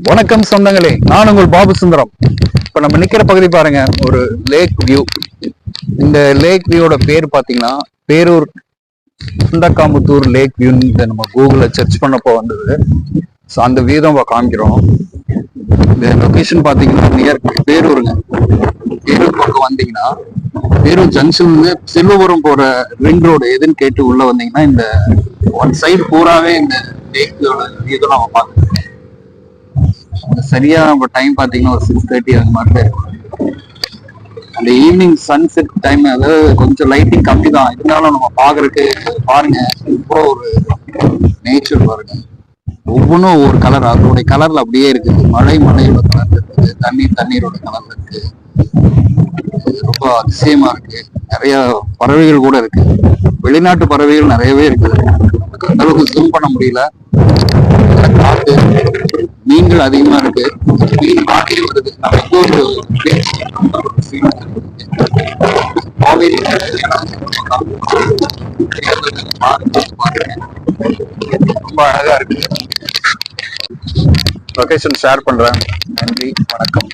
வணக்கம் சொந்தங்களே, நான் உங்கள் பாபு சுந்தரம். இப்ப நம்ம நிக்கிற பகுதி பாருங்க, ஒரு லேக் வியூ. இந்த லேக் வியூவோட பேர் பாத்தீங்கன்னா பேரூர் சுண்டக்காமுத்தூர் லேக் வியூன்னு நம்ம கூகுள்ல சர்ச் பண்ணப்போ வந்தது. ஸோ அந்த வியூ தான் காமிக்கிறோம். இந்த லொகேஷன் பாத்தீங்கன்னா நியர் பேரூருங்க. பேரூர் பக்கம் வந்தீங்கன்னா பேரூர் ஜங்ஷன் வந்து செல்வபுரம் போற ரிங் ரோடு எதுன்னு கேட்டு உள்ள வந்தீங்கன்னா இந்த ஒன் சைடு பூராவே இந்த லேக்கோட இதெல்லாம் நம்ம பார்க்கலாம். சரியா நம்ம டைம் பாத்தீங்கன்னா ஒரு 6:30 அந்த மாதிரி தான் இருக்கும். அந்த ஈவினிங் சன்செட் டைம், அதாவது கொஞ்சம் லைட்டிங் கம்மி தான் இருந்தாலும் நம்ம பாக்குறதுக்கு பாருங்க, இப்போ ஒரு நேச்சர் பாருங்க. ஒவ்வொன்றும் ஒவ்வொரு கலர், அதோடைய கலர்ல அப்படியே இருக்குது. மலையோட கலர்ல இருக்குது, தண்ணீரோட கலர்ல இருக்கு. ரொம்ப அதிசயமா இருக்கு. நிறைய பறவைகள் கூட இருக்கு. வெளிநாட்டு பறவைகள் நிறையவே இருக்குது. அந்த அளவுக்கு ஜூம் பண்ண முடியல. காத்து, மீன்கள் அதிகமா இருக்கு. மீன் காட்டிலே வருது. நம்ம ரொம்ப அழகா இருக்கு. லொகேஷன் ஷேர் பண்றேன். நன்றி, வணக்கம்.